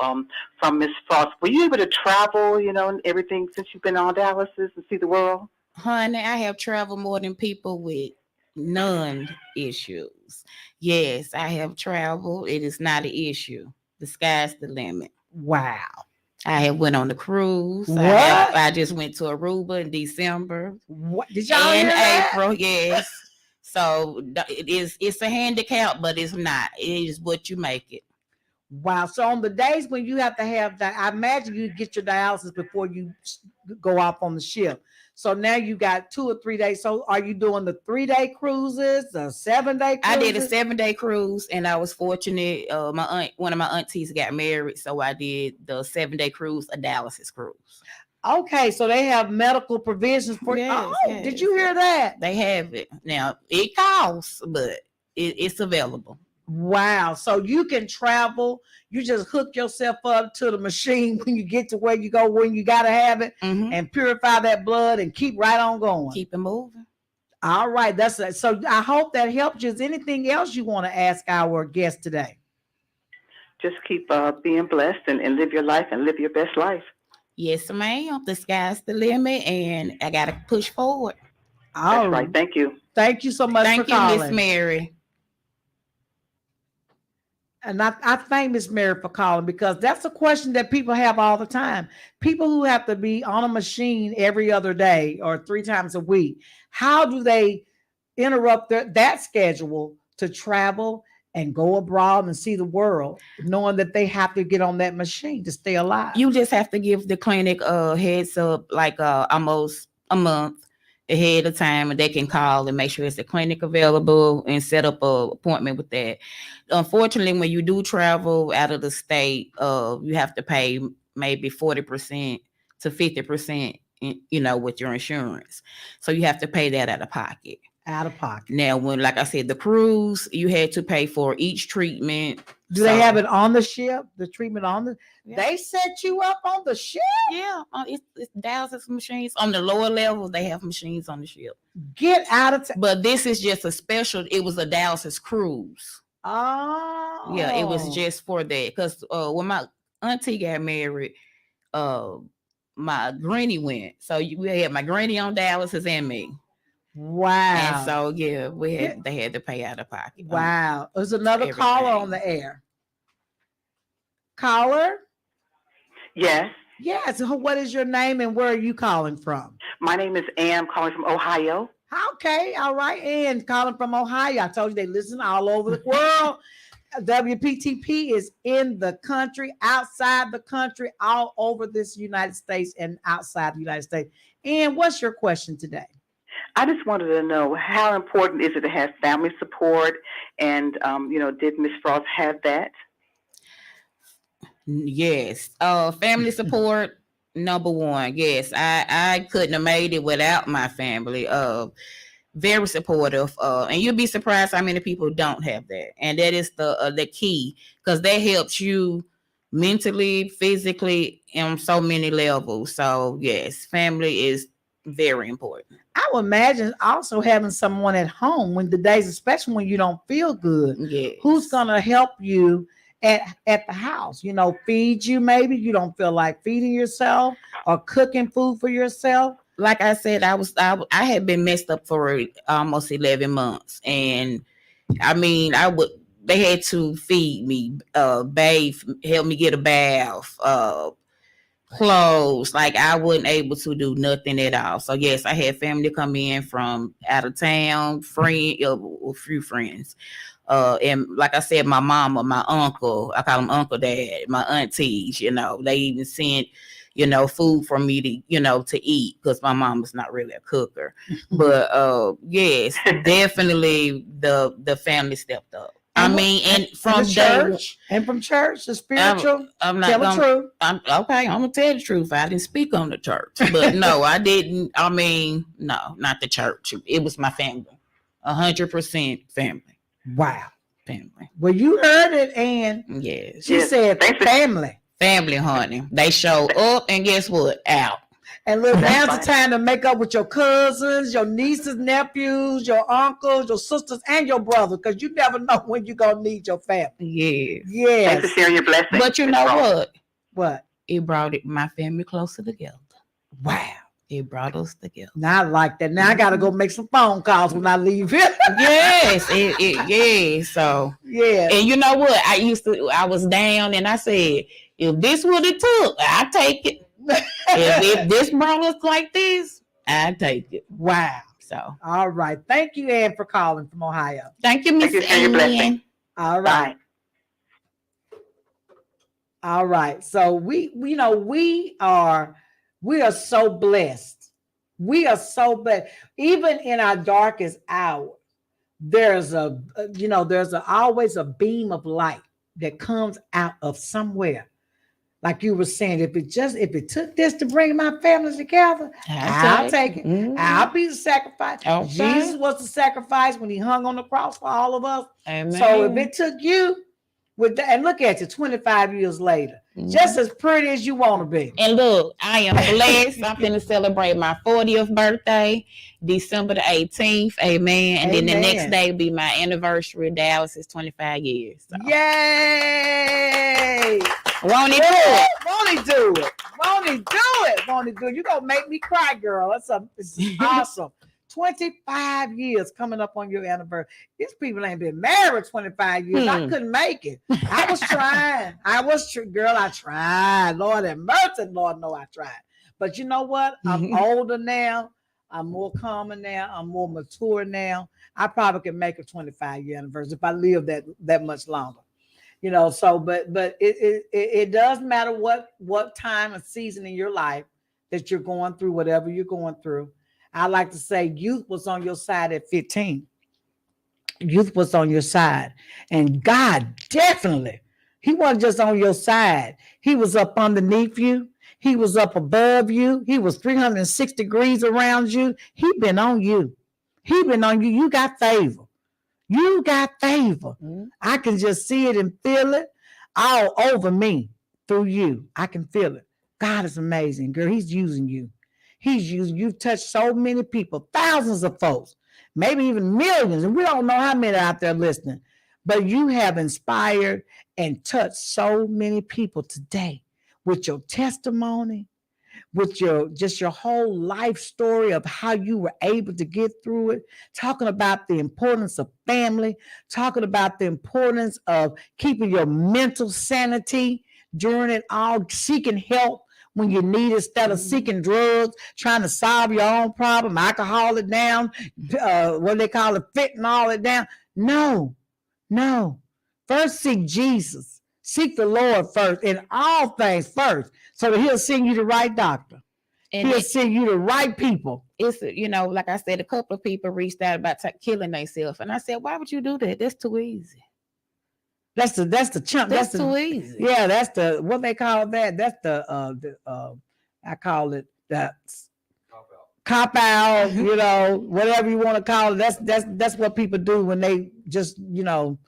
from Ms. Frost, were you able to travel, and everything since you've been on dialysis and see the world? Honey, I have traveled more than people with none issues. Yes, I have traveled. It is not an issue. The sky's the limit. Wow. I have went on the cruise. What? I just went to Aruba in December. What did y'all hear that? April? Yes. So it's a handicap, but it's not. It is what you make it. Wow. So on the days when you have to have that, I imagine you get your dialysis before you go off on the ship. So now you got 2 or 3 days. So are you doing the 3-day cruises, the 7-day cruises? I did a 7-day cruise, and I was fortunate. One of my aunties got married, so I did the 7-day cruise, a dialysis cruise. Okay, so they have medical provisions for you. Yes. Did you hear that? They have it. Now, it costs, but it's available. Wow. So you can travel. You just hook yourself up to the machine when you get to where you go, when you got to have it, and purify that blood and keep right on going. Keep it moving. All right. So I hope that helped you. Is anything else you want to ask our guest today? Just keep being blessed and live your life and live your best life. Yes, ma'am. The sky's the limit, and I got to push forward. That's right. Thank you. Thank you so much for calling. Thank you, Miss Mary. And I thank Miss Mary for calling, because that's a question that people have all the time. People who have to be on a machine every other day or 3 times a week, how do they interrupt that schedule to travel and go abroad and see the world, knowing that they have to get on that machine to stay alive. You just have to give the clinic a heads up, like almost a month ahead of time, and they can call and make sure it's the clinic available and set up a appointment with that. Unfortunately, when you do travel out of the state, you have to pay maybe 40% to 50%, with your insurance. So you have to pay that out of pocket. Out of pocket. Now, when, like I said, the cruise, you had to pay for each treatment. Do they have it on the ship? The treatment on the? Yeah. They set you up on the ship. Yeah, it's dialysis machines on the lower levels. They have machines on the ship. Get out of town. But this is just a special. It was a dialysis cruise. Oh, Yeah, it was just for that. Because when my auntie got married, my granny went. So we had my granny on dialysis and me. Wow. And so they had to pay out of pocket. Wow. There's another caller on the air. Caller? Yes. Yes. What is your name and where are you calling from? My name is Ann, calling from Ohio. Okay. All right. Ann calling from Ohio. I told you they listen all over the world. WPTP is in the country, outside the country, all over this United States and outside the United States. And what's your question today? I just wanted to know, how important is it to have family support? And, did Ms. Frost have that? Yes. Family support, number one. Yes. I couldn't have made it without my family. Very supportive. And you'll be surprised how many people don't have that. And that is the key, because that helps you mentally, physically, on so many levels. So yes, family is very important. I would imagine also having someone at home when the days, especially when you don't feel good, Yes. who's going to help you at the house, feed you. Maybe you don't feel like feeding yourself or cooking food for yourself. Like I said, I had been messed up for almost 11 months. And they had to feed me, bathe, help me get a bath, clothes. Like I wasn't able to do nothing at all. So yes, I had family come in from out of town, a few friends. And like I said, my mama, my uncle, I call him Uncle Dad, my aunties, they even sent, food for me to eat, because my mama's not really a cooker. But yes, definitely the family stepped up. And from church, the spiritual. I'm not tell the truth. I'm gonna tell the truth. I didn't speak on the church, but no, I didn't. No, not the church. It was my family, 100% family. Wow, family. Well, you heard it, and yes, she said family. Family, honey. They show up, and guess what? Out. And look, now's the time to make up with your cousins, your nieces, nephews, your uncles, your sisters, and your brother, because you never know when you're going to need your family. Yeah. Yes. Thanks for sharing your blessings. But you know what? What? It brought my family closer together. Wow. It brought us together. Now I like that. Now I got to go make some phone calls when I leave here. Yes. Yes. So, yeah. And you know what? I was down, and I said, if this what it took, I take it. if this brought us like this, I take it. Wow. So all right. Thank you, Ann, for calling from Ohio. Thank you, Miss Ann. All right. Bye. All right. So we are so blessed. We are so blessed. Even in our darkest hour, there's always a beam of light that comes out of somewhere. Like you were saying, if it took this to bring my family together, I'll take it. Mm-hmm. I'll be the sacrifice. Okay. Jesus was the sacrifice when he hung on the cross for all of us. Amen. So if it took you with that, and look at you 25 years later, just as pretty as you want to be. And look, I am blessed. I'm going to celebrate my 40th birthday, December the 18th. Amen. And then the next day will be my anniversary. Dallas is 25 years. So. Yay! Won't he do it? Won't he do it? Won't he do it? Won't he do it? You're going to make me cry, girl. It's awesome. 25 years coming up on your anniversary. These people ain't been married 25 years. I couldn't make it. I was trying. Girl, I tried. Lord have mercy. Lord, no, I tried. But you know what? I'm older now. I'm more calmer now. I'm more mature now. I probably can make a 25-year anniversary if I live that much longer. So but it does matter what time and season in your life that you're going through, whatever you're going through. I like to say youth was on your side at 15. Youth was on your side, and God definitely, he wasn't just on your side. He was up underneath you. He was up above you. He was 360 degrees around you. He been on you. He been on you. You got favor. You got favor. I can just see it and feel it all over me through you. I can feel it. God is amazing, girl. He's using you. You've touched so many people, thousands of folks, maybe even millions, and we don't know how many out there listening. But you have inspired and touched so many people today with your testimony, with your whole life story of how you were able to get through it, talking about the importance of family, talking about the importance of keeping your mental sanity during it all, seeking help when you need it instead of seeking drugs, trying to solve your own problem, alcohol it down, what they call it, fentanyl it down. No. First seek Jesus. Seek the Lord first in all things first, so that he'll send you the right doctor. And he'll send you the right people. It's, like I said, a couple of people reached out about killing themselves. And I said, why would you do that? That's too easy. That's the chunk. That's too easy. Yeah, that's the, what they call that. That's the I call it that cop out, whatever you want to call it. That's what people do when they just, wimps.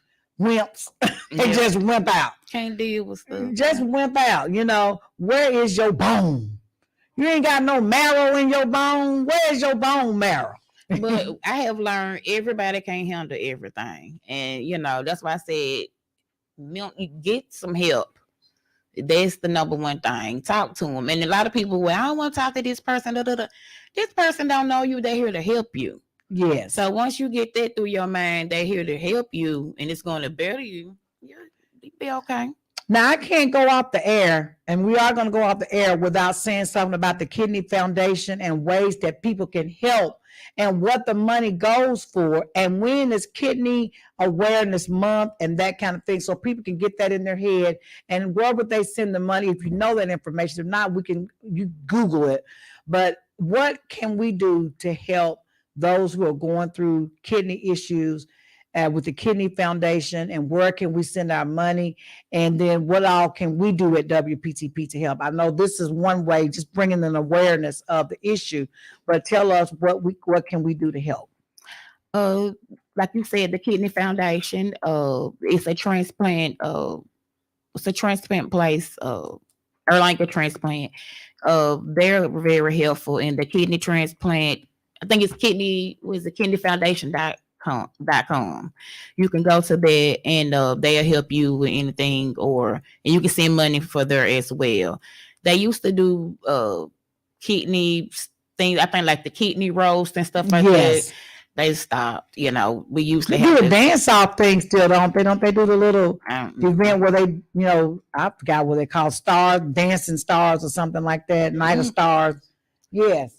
They just wimp out. Can't deal with stuff. Just wimp out. Where is your bone? You ain't got no marrow in your bone. Where's your bone marrow? But I have learned everybody can't handle everything. And, that's why I said, get some help. That's the number one thing. Talk to them. And a lot of people, I don't want to talk to this person. This person don't know you. They're here to help you. Yes. So once you get that through your mind, they're here to help you, and it's going to better you. You'll be okay. Now, I can't go off the air, and we are going to go off the air without saying something about the Kidney Foundation and ways that people can help and what the money goes for, and when is Kidney Awareness Month and that kind of thing, so people can get that in their head. And where would they send the money if you know that information? If not, you Google it. But what can we do to help those who are going through kidney issues with the Kidney Foundation, and where can we send our money? And then what all can we do at WPTP to help? I know this is one way, just bringing an awareness of the issue, but tell us what can we do to help? Like you said, the Kidney Foundation, it's a transplant place, Erlanger transplant. They're very helpful in the kidney transplant. I think it's kidneyfoundation.com. You can go to that, and they'll help you with anything, and you can send money for there as well. They used to do kidney things, I think, like the kidney roast and stuff like that. They stopped. We used to do a dance off thing still, don't they? Don't they do the little event where they, I forgot what they call stars, dancing stars or something like that, Night of Stars. Yes.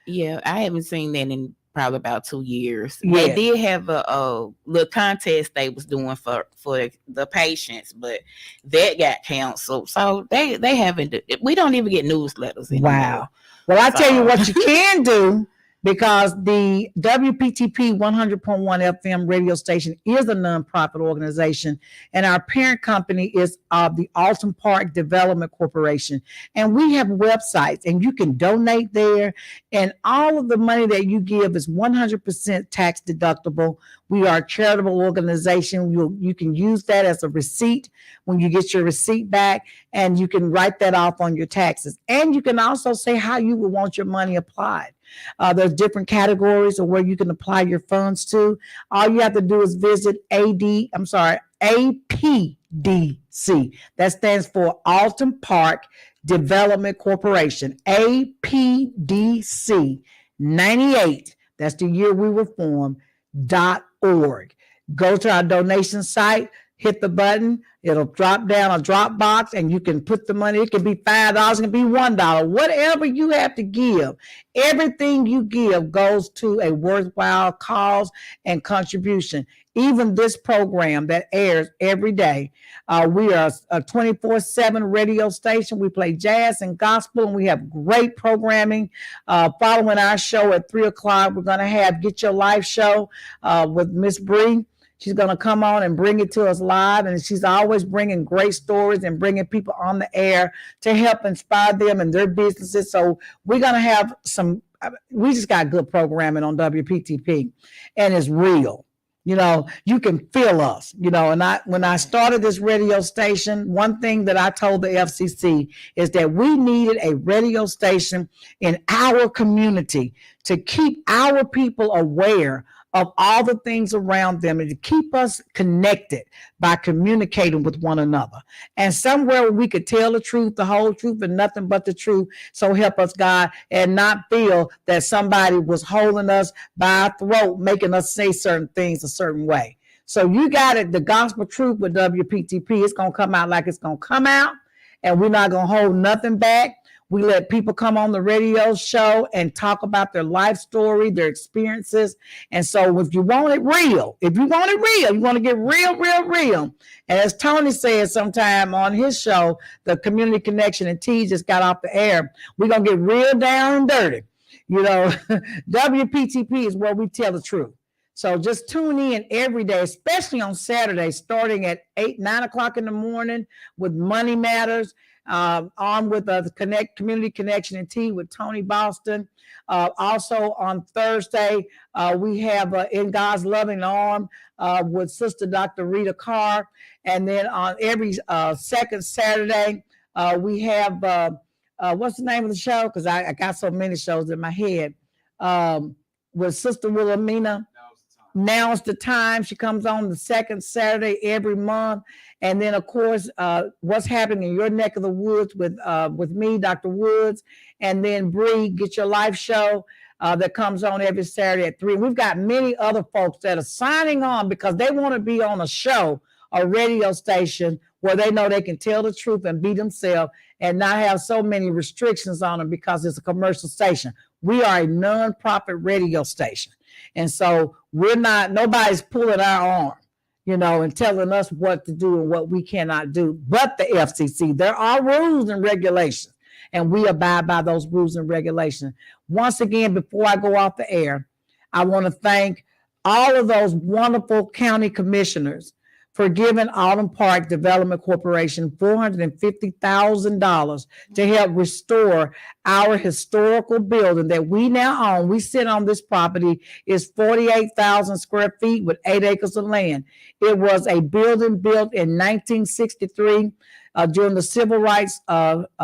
Yeah, I haven't seen that in probably about 2 years. Yes. They did have a little contest they was doing for the patients, but that got canceled. So they haven't. We don't even get newsletters anymore. Wow. Well, I tell you what you can do, because the WPTP 100.1 FM radio station is a nonprofit organization, and our parent company is the Alton Park Development Corporation. And we have websites, and you can donate there, and all of the money that you give is 100% tax deductible. We are a charitable organization. You can use that as a receipt when you get your receipt back, and you can write that off on your taxes. And you can also say how you would want your money applied. There's different categories of where you can apply your funds to. All you have to do is visit APDC. That stands for Alton Park Development Corporation. APDC 98. That's the year we were formed. .org. Go to our donation site, hit the button, it'll drop down a drop box and you can put the money. It can be $5, it can be $1, whatever you have to give. Everything you give goes to a worthwhile cause and contribution. Even this program that airs every day, we are a 24/7 radio station. We play jazz and gospel, and we have great programming. Following our show at 3:00, we're going to have Get Your Life show with Miss Bree. She's going to come on and bring it to us live, and she's always bringing great stories and bringing people on the air to help inspire them in their businesses. So we're going to have we just got good programming on WPTP, and it's real. You know, you can feel us, you know, and when I started this radio station, one thing that I told the FCC is that we needed a radio station in our community to keep our people aware of all the things around them and to keep us connected by communicating with one another. And somewhere we could tell the truth, the whole truth, and nothing but the truth. So help us, God, and not feel that somebody was holding us by our throat, making us say certain things a certain way. So you got it, the gospel truth with WPTP. It's going to come out like it's going to come out, and we're not going to hold nothing back. We let people come on the radio show and talk about their life story, their experiences. And so if you want it real, you want to get real. And as Tony said sometime on his show, the Community Connection and T just got off the air, we're going to get real down and dirty. You know, WPTP is where we tell the truth. So just tune in every day, especially on Saturday, starting at 9 o'clock in the morning with Money Matters. On with the Community Connection and Tea with Tony Boston. Also on Thursday, we have In God's Loving Arm with Sister Dr. Rita Carr. And then on every second Saturday, we have, what's the name of the show? Because I got so many shows in my head. With Sister Wilhelmina. Now's the time. She comes on the second Saturday every month. And then, of course, what's happening in your neck of the woods with me, Dr. Woods, and then Bree, Get Your Life show that comes on every Saturday at 3. We've got many other folks that are signing on because they want to be on a show, a radio station where they know they can tell the truth and be themselves and not have so many restrictions on them because it's a commercial station. We are a nonprofit radio station. And so nobody's pulling our arm, you know, and telling us what to do and what we cannot do, but the FCC. There are rules and regulations, and we abide by those rules and regulations. Once again, before I go off the air, I want to thank all of those wonderful county commissioners for giving Autumn Park Development Corporation $450,000 to help restore our historical building that we now own. We sit on this property. It's 48,000 square feet with 8 acres of land. It was a building built in 1963 during the civil rights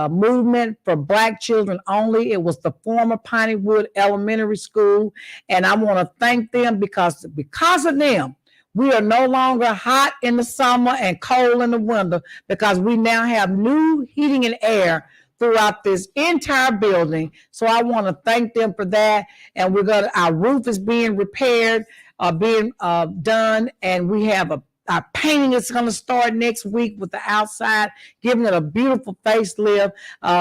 movement for Black children only. It was the former Pineywood Elementary School, and I want to thank them because of them, we are no longer hot in the summer and cold in the winter because we now have new heating and air throughout this entire building. So I want to thank them for that. And our roof is being repaired, being done, and we have our painting is going to start next week with the outside, giving it a beautiful facelift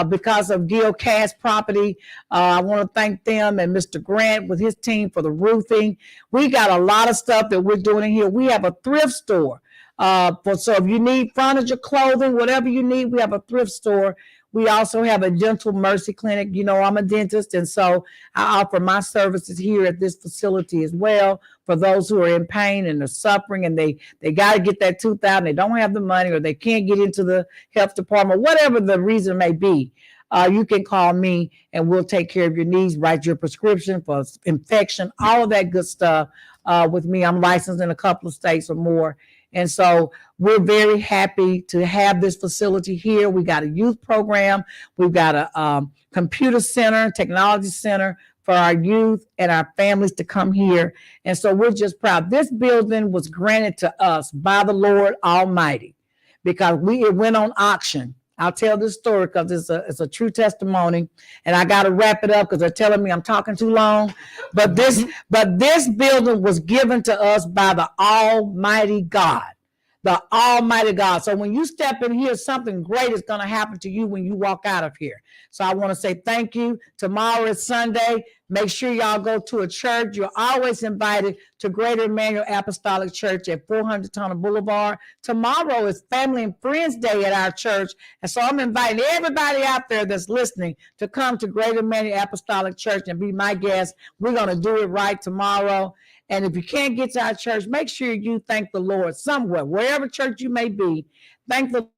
because of Gil Cass Property. I want to thank them and Mr. Grant with his team for the roofing. We got a lot of stuff that we're doing in here. We have a thrift store. So if you need furniture, clothing, whatever you need, we have a thrift store. We also have a dental mercy clinic. You know, I'm a dentist, and so I offer my services here at this facility as well for those who are in pain and are suffering, and they got to get that tooth out and they don't have the money or they can't get into the health department, whatever the reason may be. You can call me and we'll take care of your needs, write your prescription for infection, all of that good stuff with me. I'm licensed in a couple of states or more. And so we're very happy to have this facility here. We got a youth program. We've got a computer center, technology center for our youth and our families to come here. And so we're just proud. This building was granted to us by the Lord Almighty because it went on auction. I'll tell this story because it's a true testimony, and I got to wrap it up because they're telling me I'm talking too long. But this building was given to us by the Almighty God. the Almighty God. So when you step in here, something great is going to happen to you when you walk out of here. So I want to say thank you. Tomorrow is Sunday. Make sure y'all go to a church. You're always invited to Greater Emmanuel Apostolic Church at 400 Tunnel Boulevard. Tomorrow is Family and Friends Day at our church. And so I'm inviting everybody out there that's listening to come to Greater Emmanuel Apostolic Church and be my guest. We're going to do it right tomorrow. And if you can't get to our church, make sure you thank the Lord somewhere, wherever church you may be. Thank the